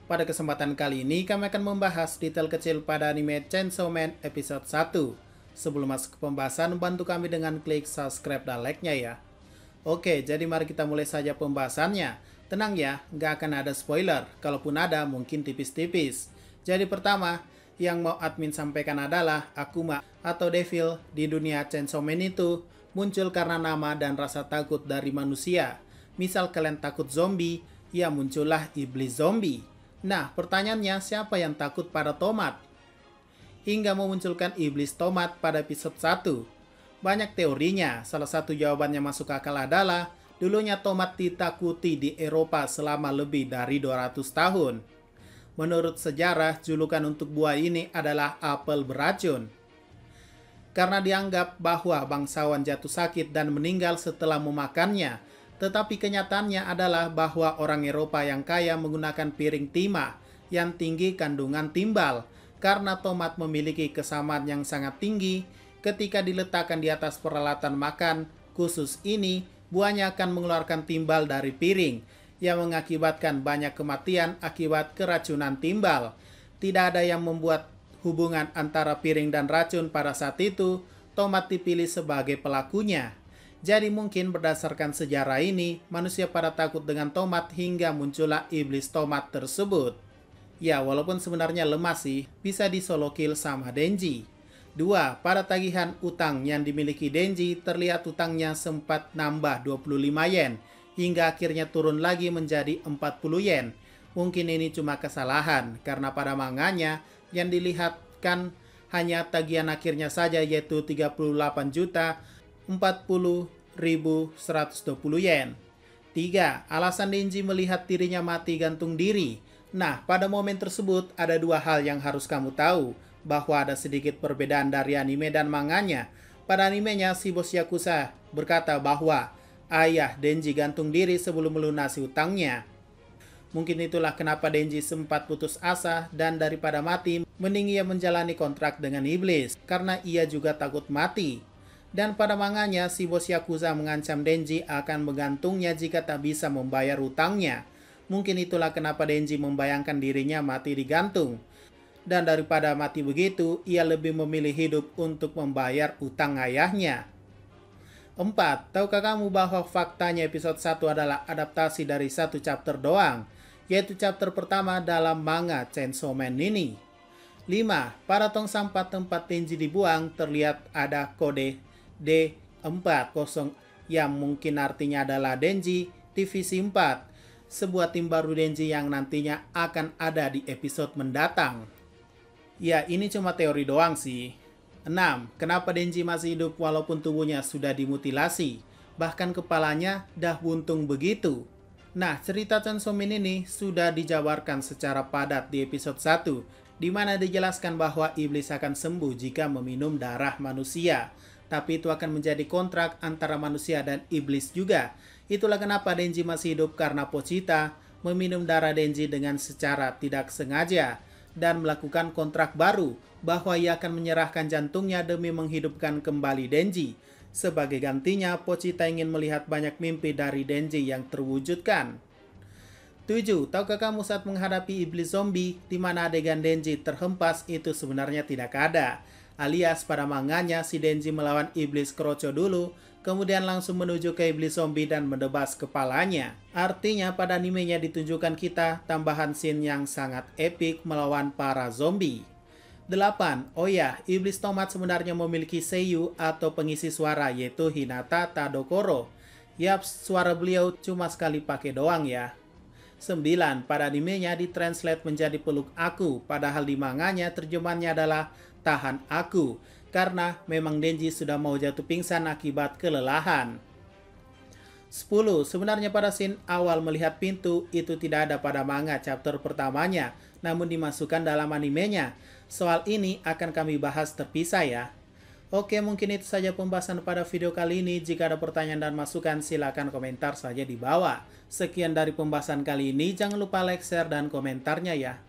Pada kesempatan kali ini kami akan membahas detail kecil pada anime Chainsaw Man episode 1. Sebelum masuk ke pembahasan, bantu kami dengan klik subscribe dan like-nya ya. Oke, jadi mari kita mulai saja pembahasannya. Tenang ya, nggak akan ada spoiler. Kalaupun ada, mungkin tipis-tipis. Jadi pertama, yang mau admin sampaikan adalah Akuma atau Devil di dunia Chainsaw Man itu muncul karena nama dan rasa takut dari manusia. Misal kalian takut zombie, ya muncullah iblis zombie. Nah, pertanyaannya siapa yang takut pada tomat? Hingga memunculkan iblis tomat pada episode 1. Banyak teorinya, salah satu jawabannya masuk akal adalah dulunya tomat ditakuti di Eropa selama lebih dari 200 tahun. Menurut sejarah, julukan untuk buah ini adalah apel beracun. Karena dianggap bahwa bangsawan jatuh sakit dan meninggal setelah memakannya, tetapi kenyataannya adalah bahwa orang Eropa yang kaya menggunakan piring timah yang tinggi kandungan timbal, karena tomat memiliki kesamaan yang sangat tinggi. Ketika diletakkan di atas peralatan makan khusus ini, buahnya akan mengeluarkan timbal dari piring, yang mengakibatkan banyak kematian akibat keracunan timbal. Tidak ada yang membuat hubungan antara piring dan racun pada saat itu. Tomat dipilih sebagai pelakunya. Jadi mungkin berdasarkan sejarah ini, manusia pada takut dengan tomat hingga muncullah iblis tomat tersebut. Ya, walaupun sebenarnya lemah sih, bisa di-solo kill sama Denji. 2. Pada tagihan utang yang dimiliki Denji, terlihat utangnya sempat nambah 25 yen, hingga akhirnya turun lagi menjadi 40 yen. Mungkin ini cuma kesalahan, karena pada manganya yang dilihatkan hanya tagihan akhirnya saja, yaitu 38.040.120 yen. 3. Alasan Denji melihat dirinya mati gantung diri. Nah, pada momen tersebut ada dua hal yang harus kamu tahu, bahwa ada sedikit perbedaan dari anime dan manganya. Pada animenya, si bos Yakuza berkata bahwa ayah Denji gantung diri sebelum melunasi utangnya. Mungkin itulah kenapa Denji sempat putus asa dan daripada mati, mending ia menjalani kontrak dengan iblis, karena ia juga takut mati. Dan pada manganya, si bos Yakuza mengancam Denji akan menggantungnya jika tak bisa membayar utangnya. Mungkin itulah kenapa Denji membayangkan dirinya mati digantung. Dan daripada mati begitu, ia lebih memilih hidup untuk membayar utang ayahnya. 4. Tahukah kamu bahwa faktanya episode 1 adalah adaptasi dari satu chapter doang, yaitu chapter pertama dalam manga Chainsaw Man ini. 5. Pada tong sampah tempat Denji dibuang, terlihat ada kode D40 yang mungkin artinya adalah Denji Divisi 4, sebuah tim baru Denji yang nantinya akan ada di episode mendatang. Ya, ini cuma teori doang sih. 6. Kenapa Denji masih hidup walaupun tubuhnya sudah dimutilasi? Bahkan kepalanya dah buntung begitu. Nah, cerita Chainsaw Man ini sudah dijabarkan secara padat di episode 1, di mana dijelaskan bahwa iblis akan sembuh jika meminum darah manusia. Tapi itu akan menjadi kontrak antara manusia dan iblis juga. Itulah kenapa Denji masih hidup, karena Pochita meminum darah Denji dengan secara tidak sengaja dan melakukan kontrak baru bahwa ia akan menyerahkan jantungnya demi menghidupkan kembali Denji. Sebagai gantinya, Pochita ingin melihat banyak mimpi dari Denji yang terwujudkan. 7. Tahukah kamu saat menghadapi iblis zombie, di mana adegan Denji terhempas itu sebenarnya tidak ada. Alias pada manganya si Denji melawan iblis Kroco dulu, kemudian langsung menuju ke iblis zombie dan menebas kepalanya. Artinya pada animenya ditunjukkan kita tambahan scene yang sangat epik melawan para zombie. 8. Oh ya, iblis tomat sebenarnya memiliki seiyu atau pengisi suara, yaitu Hinata Tadokoro. Yap, suara beliau cuma sekali pakai doang ya. 9. Pada animenya ditranslate menjadi peluk aku, padahal di manganya terjemahannya adalah tahan aku, karena memang Denji sudah mau jatuh pingsan akibat kelelahan. 10. Sebenarnya pada scene awal melihat pintu itu tidak ada pada manga chapter pertamanya, namun dimasukkan dalam animenya. Soal ini akan kami bahas terpisah ya. Oke, mungkin itu saja pembahasan pada video kali ini. Jika ada pertanyaan dan masukan, silakan komentar saja di bawah. Sekian dari pembahasan kali ini, jangan lupa like, share, dan komentarnya ya.